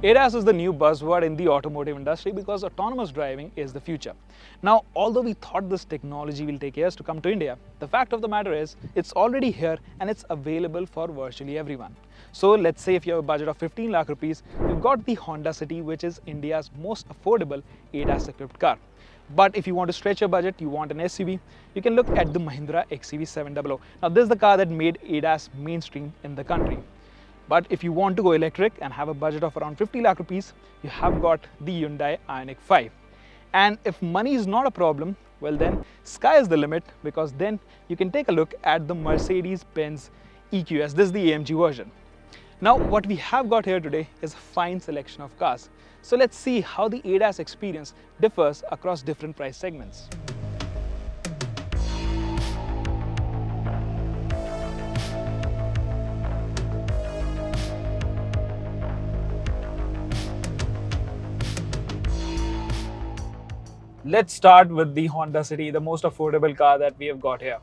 ADAS is the new buzzword in the automotive industry because autonomous driving is the future. Now, although we thought this technology will take years to come to India, the fact of the matter is it's already here and it's available for virtually everyone. So let's say if you have a budget of 15 lakh rupees, you've got the Honda City, which is India's most affordable ADAS equipped car. But if you want to stretch your budget, you want an SUV, you can look at the Mahindra XUV700. Now this is the car that made ADAS mainstream in the country. But if you want to go electric and have a budget of around 50 lakh rupees, you have got the Hyundai Ioniq 5. And if money is not a problem, well then sky is the limit, because then you can take a look at the Mercedes-AMG EQS. This is the AMG version. Now what we have got here today is a fine selection of cars. So let's see how the ADAS experience differs across different price segments. Let's start with the Honda City, the most affordable car that we have got here.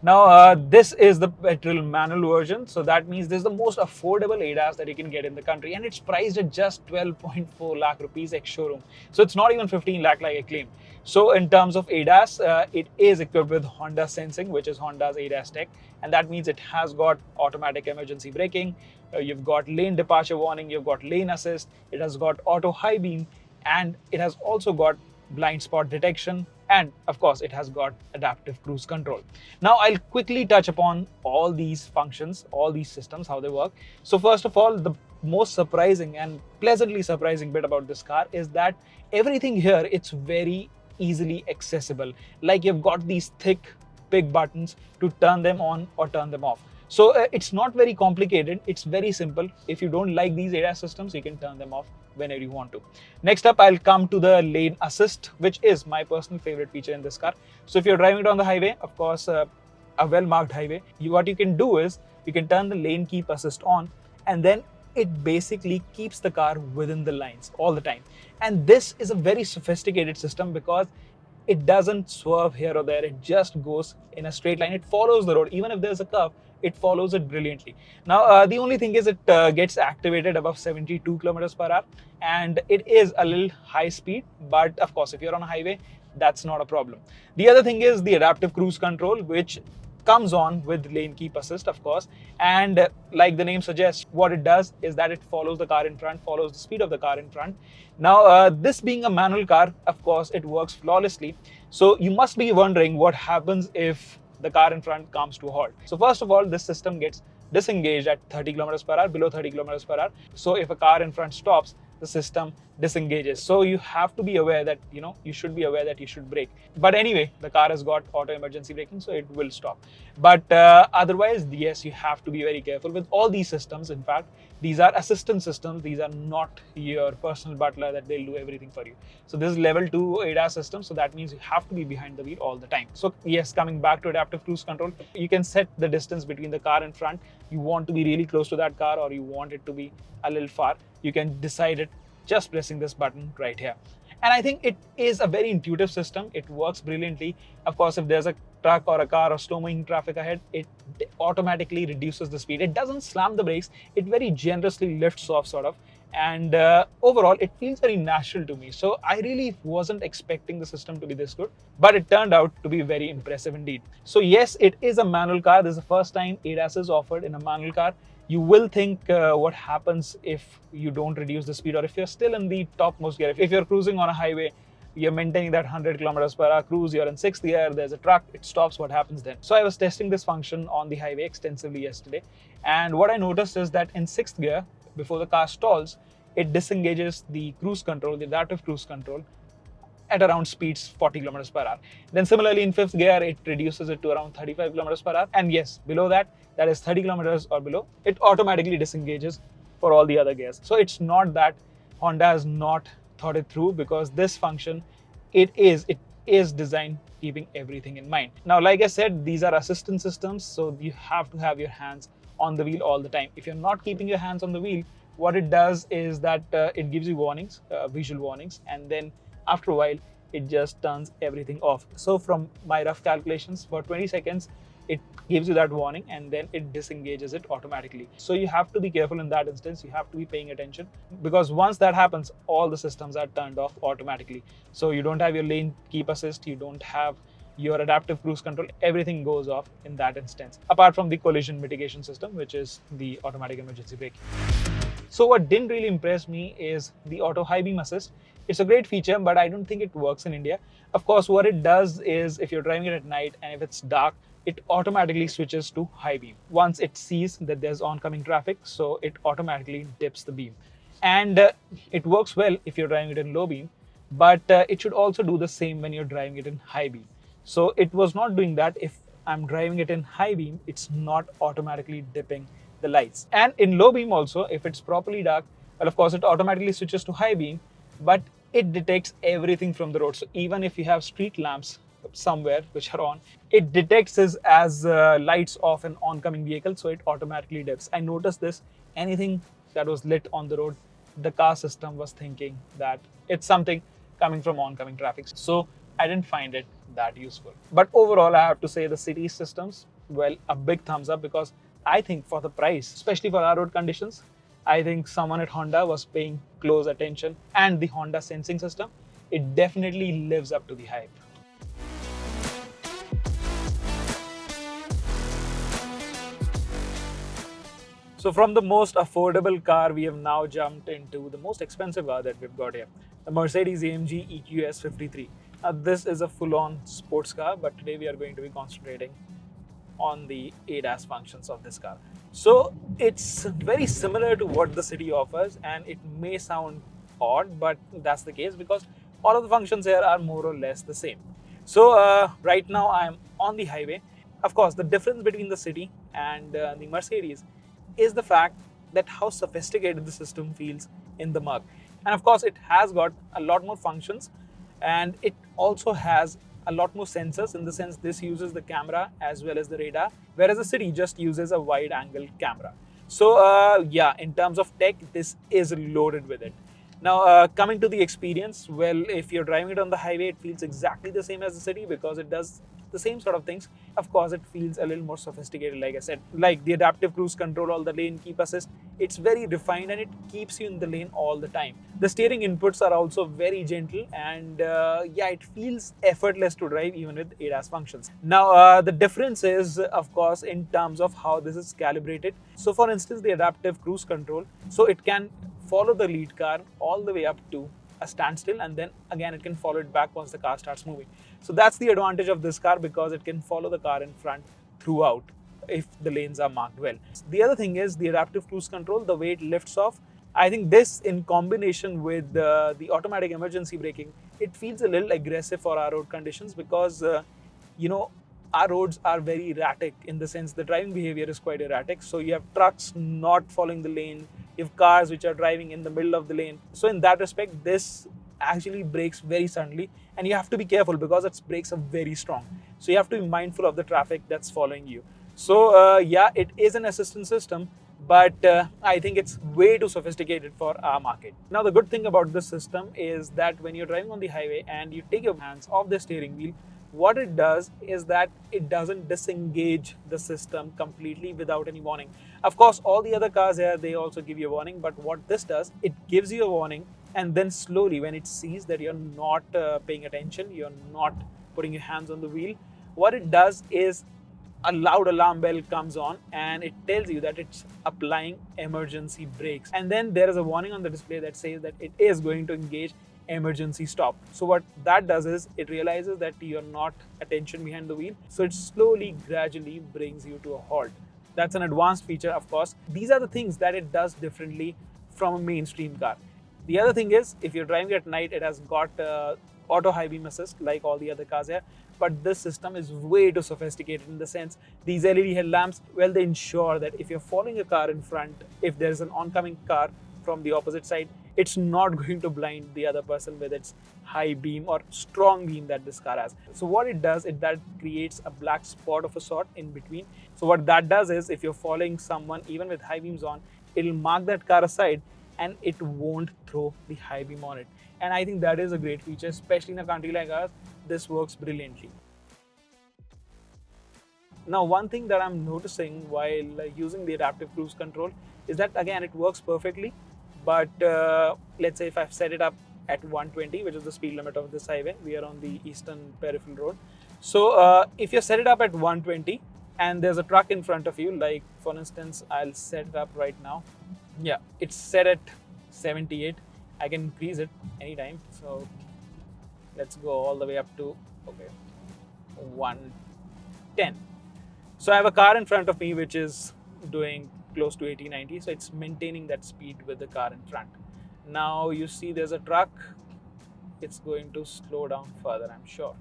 Now, this is the petrol manual version, so that means this is the most affordable ADAS that you can get in the country, and it's priced at just 12.4 lakh rupees ex-showroom. So it's not even 15 lakh like I claim. So in terms of ADAS, it is equipped with Honda Sensing, which is Honda's ADAS tech, and that means it has got automatic emergency braking, you've got lane departure warning, you've got lane assist, it has got auto high beam, and it has also got blind spot detection, and of course it has got adaptive cruise control. Now I'll quickly touch upon all these functions, all these systems, how they work. So first of all, the most surprising and pleasantly surprising bit about this car is that everything here, it's very easily accessible. Like you've got these thick big buttons to turn them on or turn them off. So it's not very complicated, it's very simple. If you don't like these ADAS systems, you can turn them off whenever you want to. Next up, I'll come to the lane assist, which is my personal favorite feature in this car. So if you're driving down the highway, of course, a well-marked highway, what you can do is you can turn the lane keep assist on, and then it basically keeps the car within the lines all the time. And this is a very sophisticated system because it doesn't swerve here or there, it just goes in a straight line. It follows the road. Even if there's a curve, it follows it brilliantly. Now, the only thing is it gets activated above 72 kilometers per hour, and it is a little high speed, but of course, if you're on a highway, that's not a problem. The other thing is the adaptive cruise control, which comes on with lane keep assist, of course, and like the name suggests, what it does is that it follows the car in front, follows the speed of the car in front. Now, this being a manual car, of course, it works flawlessly. So you must be wondering what happens if the car in front comes to a halt. So first of all, this system gets disengaged at 30 kilometers per hour, below 30 kilometers per hour. So if a car in front stops, the system disengages. So you have to be aware that, you should be aware that you should brake. But anyway, the car has got auto emergency braking, so it will stop. But otherwise, yes, you have to be very careful with all these systems. In fact, these are assistance systems. These are not your personal butler that they'll do everything for you. So this is level 2 ADAS system. So that means you have to be behind the wheel all the time. So yes, coming back to adaptive cruise control, you can set the distance between the car in front. You want to be really close to that car, or you want it to be a little far. You can decide it just pressing this button right here. And I think it is a very intuitive system. It works brilliantly. Of course, if there's a truck or a car or slow-moving traffic ahead, it automatically reduces the speed. It doesn't slam the brakes. It very generously lifts off sort of. And overall, it feels very natural to me. So I really wasn't expecting the system to be this good, but it turned out to be very impressive indeed. So yes, it is a manual car. This is the first time ADAS is offered in a manual car. You will think what happens if you don't reduce the speed, or if you're still in the topmost gear. If you're cruising on a highway, you're maintaining that 100 kilometers per hour cruise, you're in 6th gear, there's a truck, it stops, what happens then? So I was testing this function on the highway extensively yesterday, and what I noticed is that in 6th gear, before the car stalls, it disengages the cruise control, the adaptive cruise control, at around speeds 40 kilometers per hour. Then similarly in 5th gear, it reduces it to around 35 kilometers per hour. And yes, below that, that is 30 kilometers or below, it automatically disengages for all the other gears. So it's not that Honda has not thought it through, because this function, it is designed keeping everything in mind. Now, like I said, these are assistance systems, so you have to have your hands on the wheel all the time. If you're not keeping your hands on the wheel, what it does is that it gives you warnings, visual warnings, and then after a while, it just turns everything off. So from my rough calculations, for 20 seconds, it gives you that warning and then it disengages it automatically. So you have to be careful in that instance. You have to be paying attention, because once that happens, all the systems are turned off automatically. So you don't have your lane keep assist, you don't have your adaptive cruise control, everything goes off in that instance, apart from the collision mitigation system, which is the automatic emergency braking. So what didn't really impress me is the auto high beam assist. It's a great feature, but I don't think it works in India. Of course, what it does is if you're driving it at night and if it's dark, it automatically switches to high beam once it sees that there's oncoming traffic, so it automatically dips the beam. And it works well if you're driving it in low beam, but it should also do the same when you're driving it in high beam. So it was not doing that. If I'm driving it in high beam, it's not automatically dipping the lights. And in low beam also, if it's properly dark, well, of course, it automatically switches to high beam, but it detects everything from the road. So even if you have street lamps somewhere which are on, it detects this as lights of an oncoming vehicle, so it automatically dips. I noticed this. Anything that was lit on the road, the car system was thinking that it's something coming from oncoming traffic. So I didn't find it that useful. But overall, I have to say the city systems, well, a big thumbs up, because I think for the price, especially for our road conditions, I think someone at Honda was paying close attention, and the Honda sensing system, it definitely lives up to the hype. So from the most affordable car, we have now jumped into the most expensive car that we've got here, the Mercedes-AMG EQS 53. Now this is a full-on sports car, but today we are going to be concentrating on the ADAS functions of this car. So it's very similar to what the city offers, and it may sound odd, but that's the case because all of the functions here are more or less the same. So right now I'm on the highway. Of course, the difference between the city and the Mercedes is the fact that how sophisticated the system feels in the mug. And of course, it has got a lot more functions, and it also has a lot more sensors, in the sense this uses the camera as well as the radar, whereas the city just uses a wide angle camera. So yeah, in terms of tech, this is loaded with it. Now coming to the experience, well, if you're driving it on the highway, it feels exactly the same as the city because it does the same sort of things. Of course, it feels a little more sophisticated, like I said, like the adaptive cruise control or the lane keep assist. It's very refined and it keeps you in the lane all the time. The steering inputs are also very gentle, and yeah, it feels effortless to drive even with ADAS functions. Now the difference is, of course, in terms of how this is calibrated. So for instance, the adaptive cruise control, so it can follow the lead car all the way up to a standstill, and then again it can follow it back once the car starts moving. So that's the advantage of this car, because it can follow the car in front throughout if the lanes are marked well. The other thing is the adaptive cruise control, the way it lifts off. I think this, in combination with the automatic emergency braking, it feels a little aggressive for our road conditions, because you know, our roads are very erratic, in the sense the driving behavior is quite erratic. So you have trucks not following the lane, you have cars which are driving in the middle of the lane. So in that respect, this actually brakes very suddenly, and you have to be careful because its brakes are very strong. So you have to be mindful of the traffic that's following you. So yeah, it is an assistance system, but I think it's way too sophisticated for our market. Now the good thing about this system is that when you're driving on the highway and you take your hands off the steering wheel, what it does is that it doesn't disengage the system completely without any warning. Of course, all the other cars here, they also give you a warning, but what this does, it gives you a warning, and then slowly, when it sees that you're not paying attention, you're not putting your hands on the wheel, what it does is a loud alarm bell comes on and it tells you that it's applying emergency brakes. And then there is a warning on the display that says that it is going to engage emergency stop. So what that does is it realizes that you're not attention behind the wheel, so it slowly, gradually brings you to a halt. That's an advanced feature, of course. These are the things that it does differently from a mainstream car. The other thing is, if you're driving at night, it has got auto high beam assist like all the other cars here, but this system is way too sophisticated, in the sense these LED headlamps, well, they ensure that if you're following a car in front, if there's an oncoming car from the opposite side, it's not going to blind the other person with its high beam or strong beam that this car has. So what it does is that creates a black spot of a sort in between. So what that does is, if you're following someone even with high beams on, it'll mark that car aside and it won't throw the high beam on it. And I think that is a great feature, especially in a country like ours. This works brilliantly. Now, one thing that I'm noticing while using the adaptive cruise control is that again it works perfectly, but let's say if I've set it up at 120, which is the speed limit of this highway, we are on the eastern peripheral road. So if you set it up at 120 and there's a truck in front of you, like for instance, I'll set it up right now. Yeah, it's set at 78. I can increase it anytime. So let's go all the way up to 110. So I have a car in front of me which is doing close to 80-90. So it's maintaining that speed with the car in front. Now you see there's a truck. It's going to slow down further, I'm sure.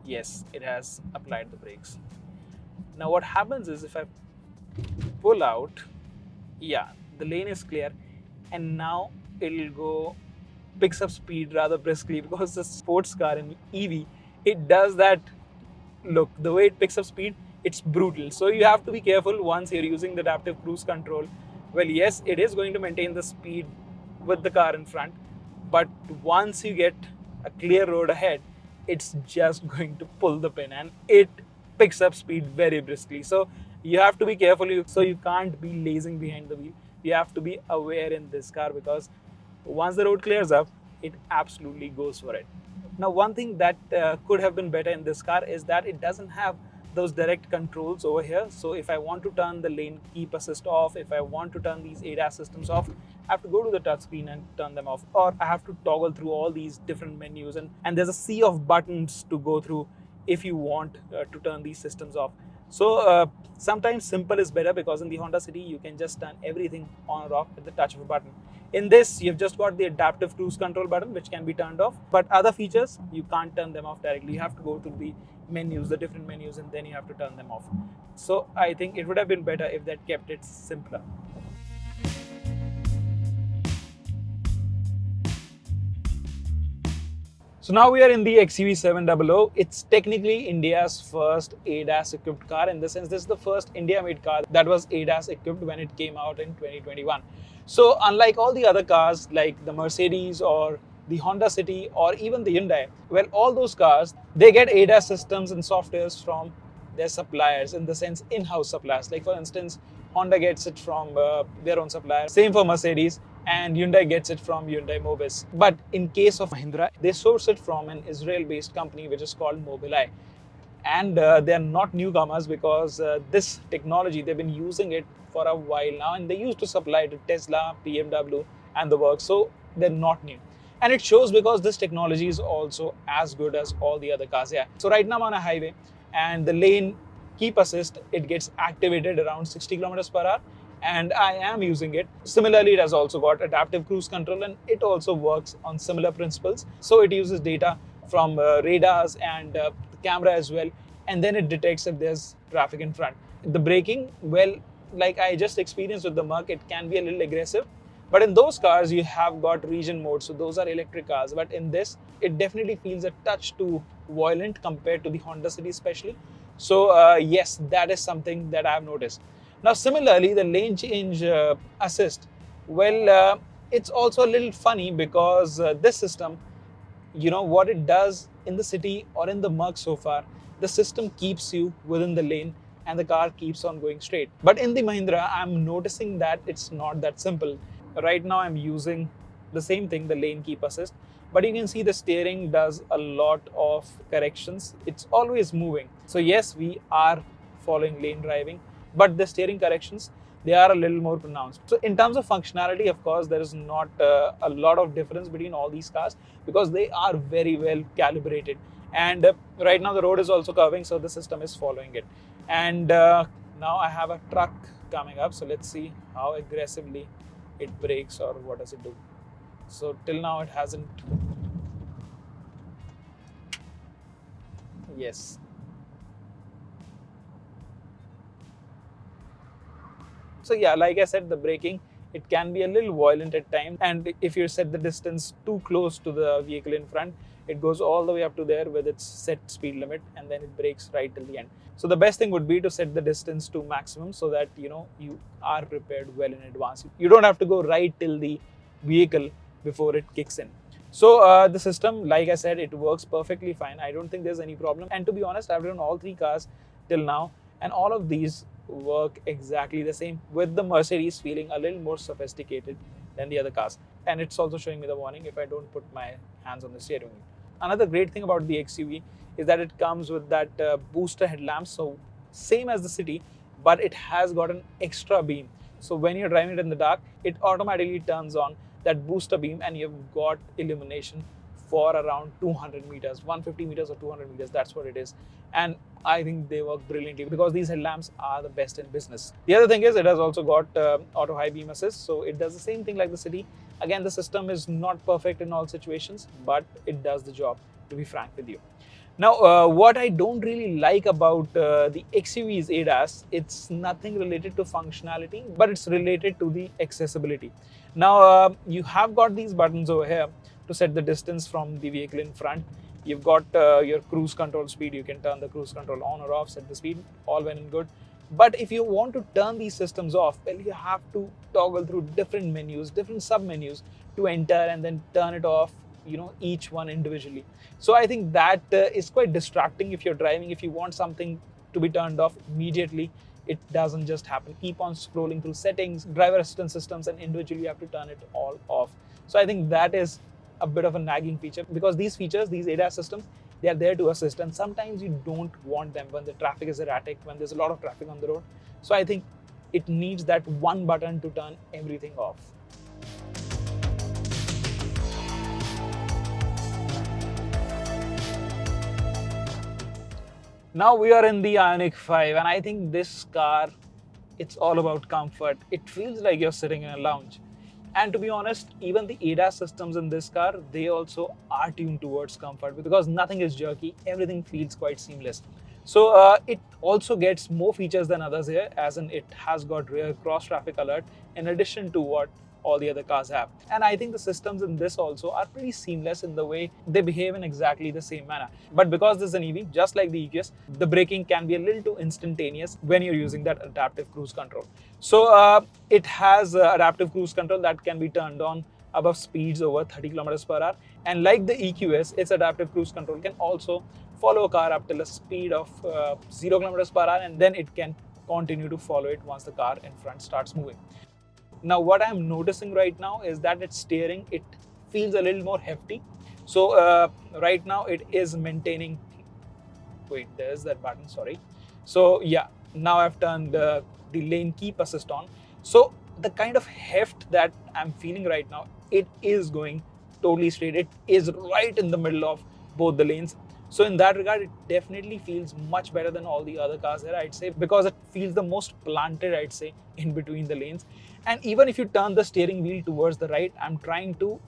Yes, it has applied the brakes. Now what happens is if I pull out, yeah, the lane is clear, and now it'll go picks up speed rather briskly, because the sports car in EV, it does that. Look, the way it picks up speed, it's brutal. So you have to be careful once you're using the adaptive cruise control. Well, yes, it is going to maintain the speed with the car in front, but once you get a clear road ahead, it's just going to pull the pin and it picks up speed very briskly. So you have to be careful. So you can't be lazing behind the wheel. You have to be aware in this car, because once the road clears up, it absolutely goes for it. Now, one thing that could have been better in this car is that it doesn't have those direct controls over here. So if I want to turn the lane keep assist off, if I want to turn these ADAS systems off, I have to go to the touchscreen and turn them off, or I have to toggle through all these different menus, and there's a sea of buttons to go through if you want to turn these systems off. So sometimes simple is better, because in the Honda City, you can just turn everything on or off with the touch of a button. In this, you've just got the adaptive cruise control button, which can be turned off, but other features, you can't turn them off directly. You have to go to the menus, the different menus, and then you have to turn them off. So I think it would have been better if that kept it simpler. So now we are in the XUV700. It's technically India's first ADAS equipped car. In the sense, this is the first India-made car that was ADAS equipped when it came out in 2021. So unlike all the other cars like the Mercedes or the Honda City or even the Hyundai, well, all those cars, they get ADAS systems and softwares from their suppliers, in the sense in-house suppliers. Like for instance, Honda gets it from their own supplier. Same for Mercedes, and Hyundai gets it from Hyundai Mobis. But in case of Mahindra, they source it from an Israel-based company which is called Mobileye. And they are not newcomers, because this technology, they've been using it for a while now, and they used to supply to Tesla, BMW and the works. So they're not new. And it shows, because this technology is also as good as all the other cars. Yeah. So right now I'm on a highway, and the lane keep assist, it gets activated around 60 kilometers per hour, and I am using it. Similarly, it has also got adaptive cruise control, and it also works on similar principles. So it uses data from radars and the camera as well, and then it detects if there's traffic in front. The braking, well, like I just experienced with the Merc, it can be a little aggressive. But in those cars, you have got region mode, so those are electric cars. But in this, it definitely feels a touch too violent compared to the Honda City especially. So yes, that is something that I have noticed. Now similarly, the lane change assist, well, it's also a little funny, because this system, what it does in the city or in the Merc so far, the system keeps you within the lane and the car keeps on going straight. But in the Mahindra, I'm noticing that it's not that simple. Right now I'm using the same thing, the lane keep assist, but you can see the steering does a lot of corrections. It's always moving. So yes, we are following lane driving, but the steering corrections, they are a little more pronounced. So in terms of functionality, of course, there is not a lot of difference between all these cars, because they are very well calibrated. And right now the road is also curving, so the system is following it. And now I have a truck coming up, so let's see how aggressively it brakes, or what does it do. So till now it hasn't. Yes. So yeah, like I said, the braking, it can be a little violent at times. And if you set the distance too close to the vehicle in front, it goes all the way up to there with its set speed limit, and then it brakes right till the end. So the best thing would be to set the distance to maximum, so that you are prepared well in advance. You don't have to go right till the vehicle before it kicks in. So the system, like I said, it works perfectly fine. I don't think there's any problem. And to be honest, I've driven all three cars till now, and all of these work exactly the same, with the Mercedes feeling a little more sophisticated than the other cars. And it's also showing me the warning if I don't put my hands on the steering wheel. Another great thing about the XUV is that it comes with that booster headlamp, so same as the City, but it has got an extra beam. So when you're driving it in the dark, it automatically turns on that booster beam, and you've got illumination for around 200 meters, 150 meters or 200 meters, that's what it is. And I think they work brilliantly because these headlamps are the best in business. The other thing is it has also got auto high beam assist, so it does the same thing like the City. Again, the system is not perfect in all situations, but it does the job, to be frank with you. Now, what I don't really like about the XUV's ADAS, it's nothing related to functionality, but it's related to the accessibility. Now, you have got these buttons over here to set the distance from the vehicle in front. You've got your cruise control speed. You can turn the cruise control on or off, set the speed, all well and good. But if you want to turn these systems off, well, you have to toggle through different menus, different sub-menus to enter and then turn it off, each one individually. So I think that is quite distracting if you're driving. If you want something to be turned off immediately, it doesn't just happen. Keep on scrolling through settings, driver assistance systems, and individually you have to turn it all off. So I think that is a bit of a nagging feature, because these features, these ADAS systems, they are there to assist, and sometimes you don't want them when the traffic is erratic, when there's a lot of traffic on the road. So I think it needs that one button to turn everything off. Now we are in the Ioniq 5, and I think this car, it's all about comfort. It feels like you're sitting in a lounge. And to be honest, even the ADAS systems in this car, they also are tuned towards comfort, because nothing is jerky, everything feels quite seamless. So it also gets more features than others here, as in it has got rear cross traffic alert in addition to what all the other cars have. And I think the systems in this also are pretty seamless in the way they behave in exactly the same manner. But because this is an EV, just like the EQS, the braking can be a little too instantaneous when you're using that adaptive cruise control. So it has adaptive cruise control that can be turned on above speeds over 30 kilometers per hour. And like the EQS, its adaptive cruise control can also follow a car up till a speed of 0 kilometers per hour, and then it can continue to follow it once the car in front starts moving. Now, what I'm noticing right now is that its steering, it feels a little more hefty. So right now it is maintaining, wait, there's that button, sorry. So yeah, now I've turned the lane keep assist on. So the kind of heft that I'm feeling right now, it is going totally straight. It is right in the middle of both the lanes. So in that regard, it definitely feels much better than all the other cars here, I'd say, because it feels the most planted, I'd say, in between the lanes. And even if you turn the steering wheel towards the right, I'm trying to,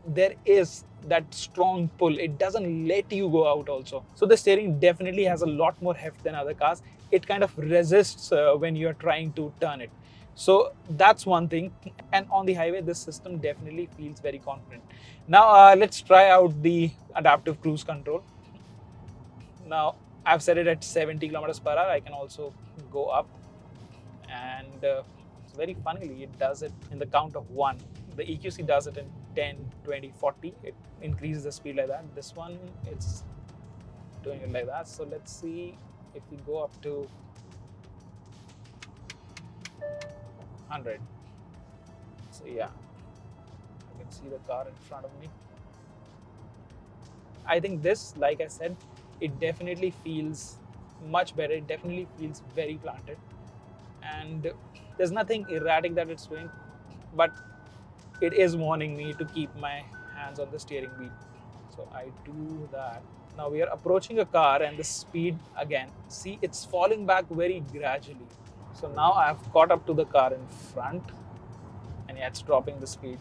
there is that strong pull. It doesn't let you go out also. So the steering definitely has a lot more heft than other cars. It kind of resists when you're trying to turn it. So that's one thing. And on the highway, this system definitely feels very confident. Now let's try out the adaptive cruise control. Now I've set it at 70 kilometers per hour. I can also go up, and very funnily, it does it in the count of 1. The EQC does it in 10, 20, 40. It increases the speed like that. This one, it's doing it like that. So let's see if we go up to 100. So yeah, you can see the car in front of me. I think this, like I said, it definitely feels much better. It definitely feels very planted. And there's nothing erratic that it's doing, but it is warning me to keep my hands on the steering wheel. So I do that. Now we are approaching a car, and the speed again, see, it's falling back very gradually. So now I've caught up to the car in front, and yeah, it's dropping the speed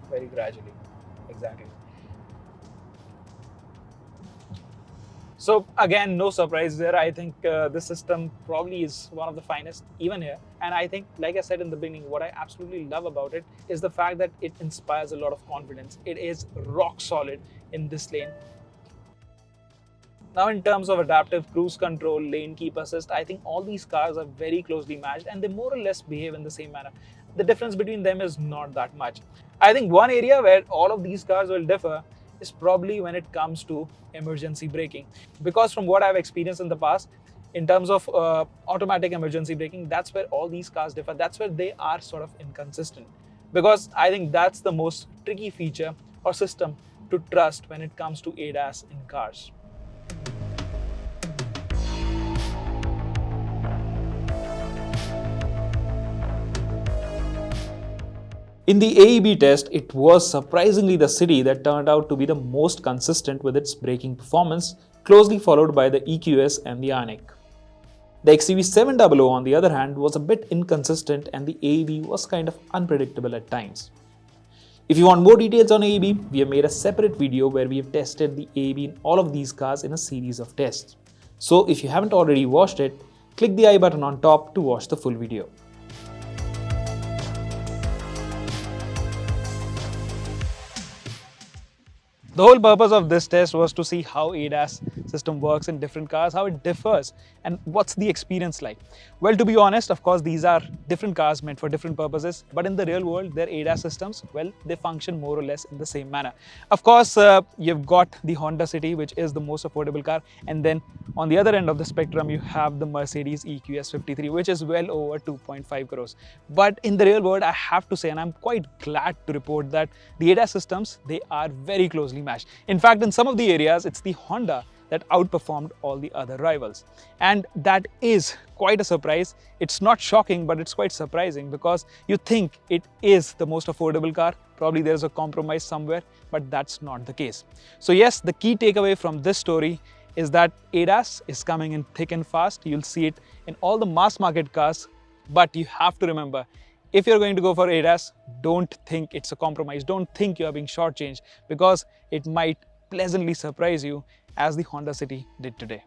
very gradually. Exactly. So again, no surprise there. I think this system probably is one of the finest even here. And I think, like I said in the beginning, what I absolutely love about it is the fact that it inspires a lot of confidence. It is rock solid in this lane. Now, in terms of adaptive cruise control, lane keep assist, I think all these cars are very closely matched, and they more or less behave in the same manner. The difference between them is not that much. I think one area where all of these cars will differ is probably when it comes to emergency braking. Because from what I've experienced in the past, in terms of automatic emergency braking, that's where all these cars differ. That's where they are sort of inconsistent. Because I think that's the most tricky feature or system to trust when it comes to ADAS in cars. In the AEB test, it was surprisingly the city that turned out to be the most consistent with its braking performance, closely followed by the EQS and the Ioniq. The XUV700, on the other hand, was a bit inconsistent and the AEB was kind of unpredictable at times. If you want more details on AEB, we have made a separate video where we have tested the AEB in all of these cars in a series of tests. So if you haven't already watched it, click the I button on top to watch the full video. The whole purpose of this test was to see how ADAS system works in different cars, how it differs, and what's the experience like. Well, to be honest, of course, these are different cars meant for different purposes, but in the real world, their ADAS systems, well, they function more or less in the same manner. Of course, you've got the Honda City, which is the most affordable car, and then on the other end of the spectrum, you have the Mercedes EQS 53, which is well over 2.5 crores. But in the real world, I have to say, and I'm quite glad to report that the ADAS systems, they are very closely matched. In fact, in some of the areas, it's the Honda that outperformed all the other rivals. And that is quite a surprise. It's not shocking, but it's quite surprising because you think it is the most affordable car. Probably there's a compromise somewhere, but that's not the case. So yes, the key takeaway from this story is that ADAS is coming in thick and fast. You'll see it in all the mass market cars, but you have to remember, if you're going to go for ADAS, don't think it's a compromise. Don't think you're being shortchanged because it might pleasantly surprise you as the Honda City did today.